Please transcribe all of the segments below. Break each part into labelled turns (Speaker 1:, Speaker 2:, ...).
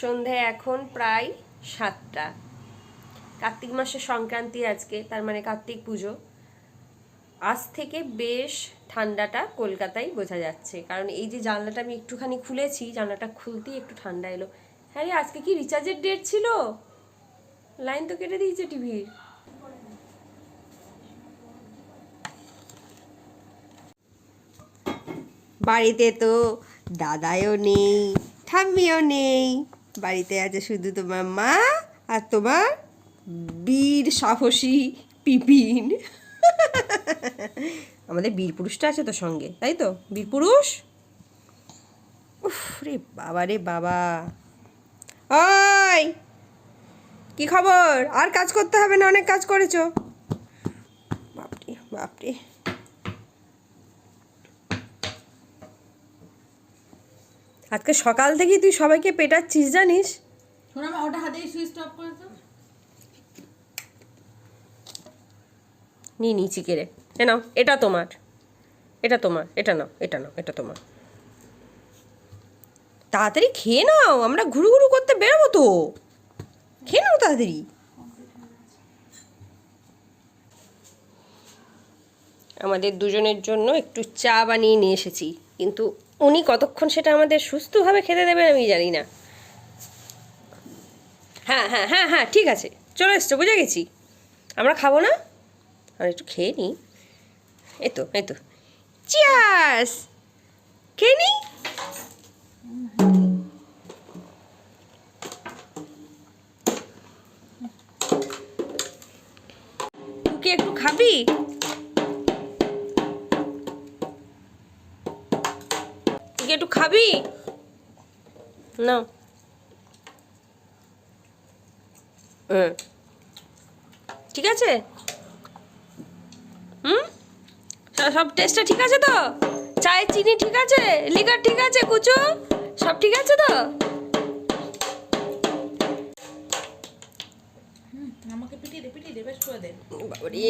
Speaker 1: সন্ধে এখন প্রায় 7টা। কার্তিক মাসের সংক্রান্তি আজকে, তার মানে কার্তিক পুজো। আজ থেকে বেশ ঠান্ডাটা কলকাতায় বোঝা যাচ্ছে, কারণ এই যে জানলাটা আমি একটুখানি খুলেছি, জানলাটা খুলতেই একটু ঠান্ডা এলো। হ্যাঁ রে, আজকে কি রিচার্জের ডেট ছিল? লাইন তো কেটে দিয়েছে টিভির। বাড়িতে তো দাদাও নেই, ঠাম্মিও নেই, বাড়িতে আছে শুধু তোমার মা আর তোমার বীর সাহসী পিপিন। আমাদের বীর পুরুষটা আছে তো সঙ্গে, তাই তো? বীর পুরুষ। উফ রে বাবা রে বাবা। ওই কি খবর? আর কাজ করতে হবে না? অনেক কাজ করেছো। বাপরে বাপরে। আজকে সকাল থেকেই তুই সবাইকে পেটাচ্ছিস জানিস?
Speaker 2: ওটা হাতেই সুইচ অফ করে দাও।
Speaker 1: নিচি কেড়ে এ নাও, এটা তোমার, এটা তোমার, এটা নাও, এটা নাও, এটা তোমার। তাড়াতাড়ি খেয়ে নাও, আমরা ঘুরু ঘুরু করতে বেরোবো তো। খেয়ে নাও তাড়াতাড়ি। আমাদের দুজনের জন্য একটু চা বানিয়ে নিয়ে এসেছি, কিন্তু উনি কতক্ষণ সেটা আমাদের সুস্থভাবে খেতে দেবেন আমি জানি না। হ্যাঁ হ্যাঁ হ্যাঁ হ্যাঁ, ঠিক আছে, চলে এসছো, বুঝে গেছি। আমরা খাবো না, আর একটু খেয়ে নিই। এই তো এই তো, চিয়ার্স, খেয়ে নিই। তুই কি একটু খাবি? তুই কি একটু খাবি? না। ঠিক আছে। সব টেস্টটা ঠিক আছে তো? চায়ের চিনি ঠিক আছে, লিকার ঠিক আছে, কুচো সব ঠিক আছে তো?
Speaker 2: আমাকে পিটিয়ে দে বেশ করে দে।
Speaker 1: বাবারে,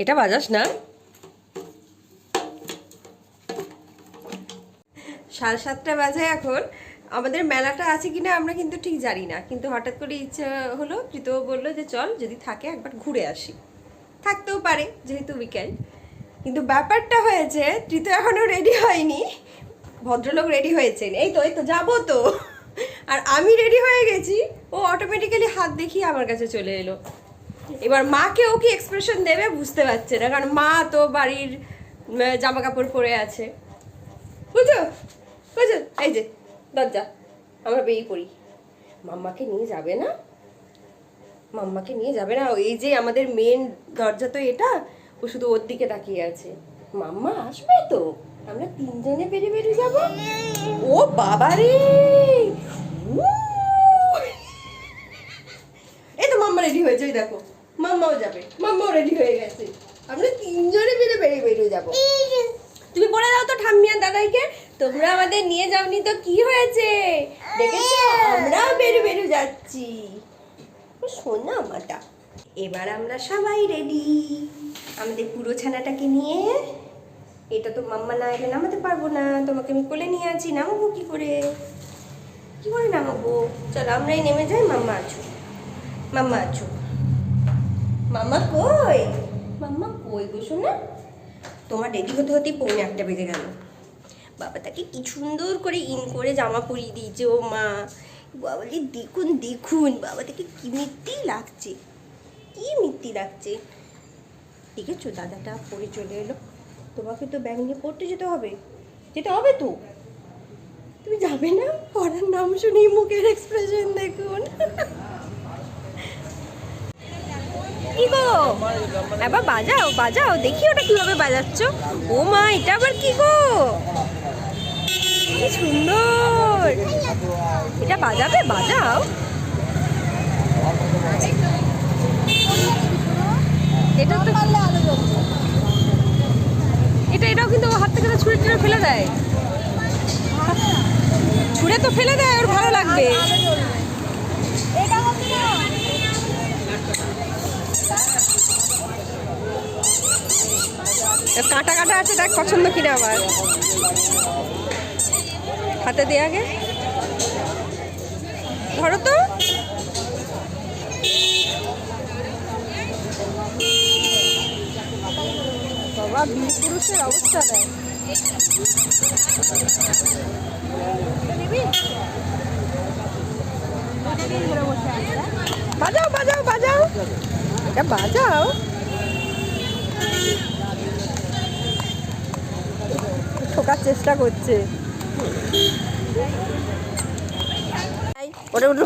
Speaker 1: এটা বাজাস না। 7:30 বাজে এখন। আমাদের মেলাটা আছে কিনা আমরা কিন্তু ঠিক জানি না, কিন্তু হঠাৎ করে ইচ্ছা হলো, প্রীত বললো যে চল, যদি থাকে একবার ঘুরে আসি। থাকতেও পারে যেহেতু উইকেন্ড, কিন্তু ব্যাপারটা হয়েছে প্রীত এখনো রেডি হয়নি, ভদ্রলোক রেডি হয়েছেন। এই তো যাবো তো, আর আমি রেডি হয়ে গেছি, ও অটোমেটিক্যালি হাত দেখিয়ে আমার কাছে চলে এলো। এবার মাকে ও কি এক্সপ্রেশন দেবে বুঝতে পারছে না, কারণ মা তো বাড়ির জামা কাপড় পরে আছে, বুঝো বুঝো। এই যে দরজা, আমরা বেরিয়ে পড়ি। মাম্মাকে নিয়ে যাবে না, মাম্মাকে নিয়ে যাবে না। এই যে আমাদের মেন দরজা তো এটা, ও শুধু ওর দিকে তাকিয়ে আছে। মাম্মা আসবে তো, আমরা 3 জনে বেরিয়ে যাবো। ও বাবা রে, এই তো মাম্মা রেডি হয়েছে, ওই দেখো মাম্মাও যাবে, মাম্মাও রেডি হয়ে গেছে। আমরা 3 জনে মিলে বেরিয়ে যাবো। তুমি বলে দাও তো ঠাম্মি আর দাদাইকে, তোমরা আমাদের নিয়ে যাওনি তো কি হয়েছে, দেখেছো আমরাও বেরিয়ে যাচ্ছি। শোনা মাটা। এবার আমরা সবাই রেডি, আমাদের পুরো ছানাটাকে নিয়ে। এটা তো মাম্মা না এলে নামাতে পারবো না, তোমাকে আমি কোলে নিয়ে আছি, নামাবো কি করে নামাবো? চলো আমরাই নেমে যাই। মাম্মা আছো, মাম্মা আছো, মাম্মা কই, মাম্মা কই গো শোনা? তোমার রেডি হতে হতেই 1:45 বেজে গেল। বাবা তাকে কি সুন্দর করে ইন করে জামা পরিয়ে দিয়েছে ও মা। বাবাকে দেখুন দেখুন, বাবা তাকে কি মিত্তি লাগছে, কি মিত্তি লাগছে। দেখেছো দাদাটা পরে চলে এলো। তোমাকে তো ব্যাগ নিয়ে পড়তে যেতে হবে তো। তুমি যাবে না? পড়ার নাম শুনেই মুখের এক্সপ্রেশন দেখুন। কি গো, এবার বাজাও দেখি ওটা কিভাবে বাজাচ্ছ। ও মা, এটা আবার কি গো, কি সুন্দর। এটা বাজাও। এটাও কিন্তু হাত থেকে ছুঁড়ে ফেলে দেয়, ছুঁড়ে তো ফেলে দেয়, ওর ভালো লাগবে। কাটা কাটা আছে, দেখ পছন্দ কিনা আবার। হাতে দিয়ে আগে ধরো তো। বাবা, বীর পুরুষের অবস্থা দেয়। বাজাও বাজাও বাজাও, এটা বাজাও। ঠোকার চেষ্টা করছে। ওটা ওটা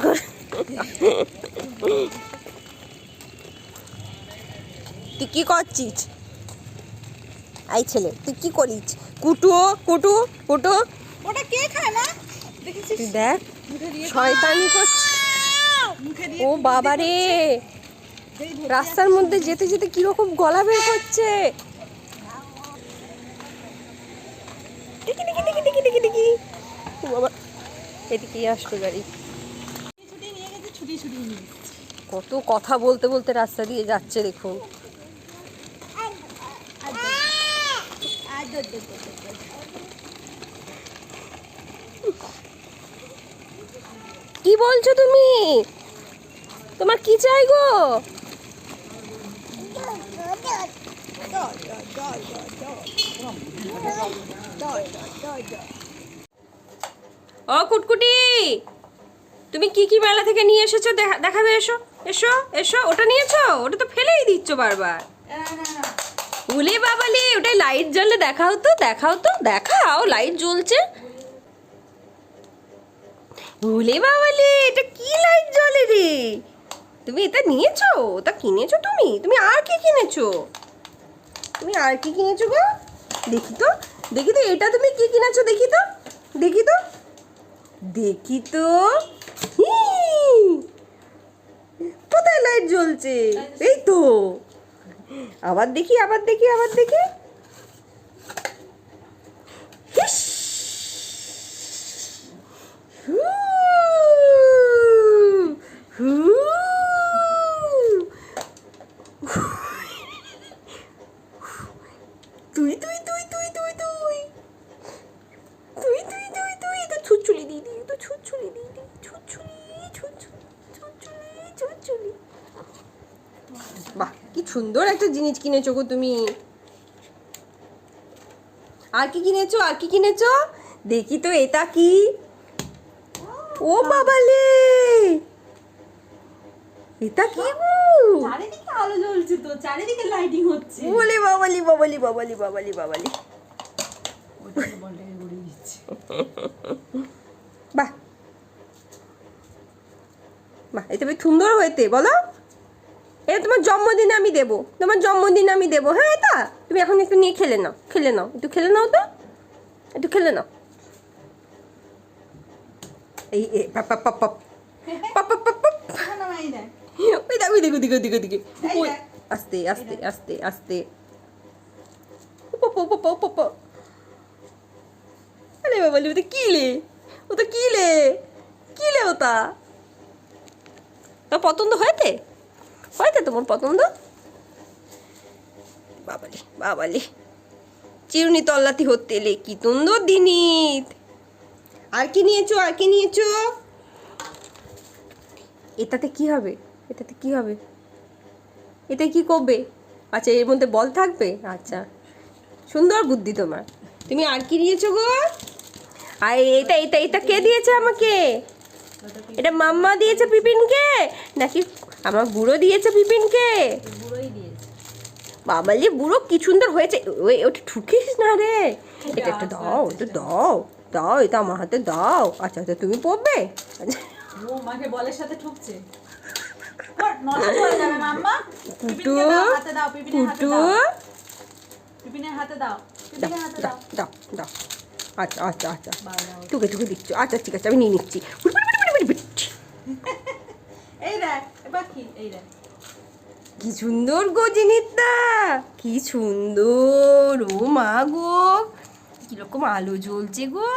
Speaker 1: তুই কি করছিস? আই ছেলে, তুই কি করিস? কুটু কুটু কুটু,
Speaker 2: ওটা কে খায় না?
Speaker 1: তুই দেখ শয়তানি করছিস। ও বাবা রে, রাস্তার মধ্যে যেতে যেতে কিরকম গলা বের করছে। টিকি টিকি টিকি টিকি টিকি টিকি। ও বাবা, এদিকেই আসতো গাড়ি।
Speaker 2: ছুটি নিয়ে গেছে, ছুটি ছুটি নিয়ে
Speaker 1: কত কথা বলতে বলতে রাস্তা দিয়ে যাচ্ছে দেখুন। কি বলছো তুমি? তোমার কি চাই গো? ও কুটকুটি, তুমি কি কি মেলা থেকে নিয়ে এসেছো দেখাবে? এসো এসো এসো। ওটা নিয়েছো? ওটা তো ফেলেই দিচ্ছ বারবার। উলে বাবালে, ওটা লাইট জ্বলে, দেখাও তো দেখাও তো দেখাও, লাইট জ্বলছে। উলে বাবালে, এটা কি লাইট জ্বলে রে? তুমি এটা নিয়েছো? ওটা কিনেছো তুমি? তুমি আর কি কিনেছো? তুমি আর কি কিনেছো গো? দেখি তো দেখি তো, এটা তুমি কি কিনেছো? দেখি তো দেখি তো দেখি তো। কোথায় লাইট জ্বলছে? এই তো। আবার দেখি আবার দেখি আবার দেখি। হিস! হু! হু! তুই তুই তুই তুই তুই তুই তুই তুই তুই তুই তো ছুটছুলি দিদি, তো ছুটছুলি দিদি, ছুটছুলি ছুটছুলি ছুটছুলি ছুটছুলি। বাহ, কি সুন্দর একটা জিনিস কিনেছো গো তুমি। আর কি কিনেছো? আর কি কিনেছো? দেখি তো, এটা কি? ও বাবালে, এটা কি গো?
Speaker 2: চারিদিকে আলো জ্বলছে তো, চারিদিকে লাইটিং হচ্ছে।
Speaker 1: বলি বাবালি বাবালি বাবালি বাবালি বাবালি। বাহ বাহ, এটা বেশ সুন্দর হয়েছে বলো। এটা তোমার জন্মদিনে আমি দেবো, তোমার জন্মদিনে আমি দেবো। হ্যাঁ, এটা তুমি এখন একটু নিয়ে খেলে নাও, খেলে নাও, একটু খেলে নাও তো, একটু খেলে নাও। এই পাপ পাপ পাপ পাপ পাপ পাপ পাপ পাপ। ওই দেখ ওই দিকে ওদিকে ওদিকে ওদিকে। ওই আস্তে আস্তে আস্তে আস্তে। আরে বাবা, ওটা কি লে? ওটা কি লে? কি লে ওটা? তোর পছন্দ হয়েছে? হয়েছে তোমার পছন্দ? বাবালি বাবালি, চিরুনি তল্লাতি হতে এলে কি সুন্দর দিনিত। আর কি নিয়েছো? আর কি নিয়েছো? এটাতে কি হবে? এটাতে কি হবে? এটা কি করবে? আচ্ছা, এর মধ্যে বল থাকবে। আচ্ছা, সুন্দর বুদ্ধি তোমার। তুমি আর কি নিয়েছো গো? আর এটা এটা এটা কে দিয়েছে আমাকে? এটা মাম্মা দিয়েছে পিপিনকে, নাকি আমার বুড়ো দিয়েছে পিপিনকে?
Speaker 2: বুড়োই দিয়েছে।
Speaker 1: বাবালি, বুড়ো কি সুন্দর হয়েছে। ওই ওটা ঠুকিস না রে, এটা একটা দাও, এটা দাও দাও, এটা আমার হাতে দাও। আচ্ছা আচ্ছা, তুমি পড়বে?
Speaker 2: ও মাকে বলের সাথে ঠুকছে। নষ্ট হয়ে যাবে মাম্মা।
Speaker 1: কুটু
Speaker 2: হাতে দাও, পিপিনের হাতে
Speaker 1: কুটু,
Speaker 2: দাও, পিপিনের হাতে দাও,
Speaker 1: দাও
Speaker 2: পিপিনের হাতে
Speaker 1: দাও
Speaker 2: দাও।
Speaker 1: দাও দাও। আচ্ছা আচ্ছা আচ্ছা, টুকে টুকে দিচ্ছ। আচ্ছা ঠিক আছে, আমি নিয়ে নিচ্ছি।
Speaker 2: এই দেখ, এবার কি? এই দেখ,
Speaker 1: কি সুন্দর গো জিনিসটা, কি সুন্দর। ও মা গো, কিরকম আলো জ্বলছে গো।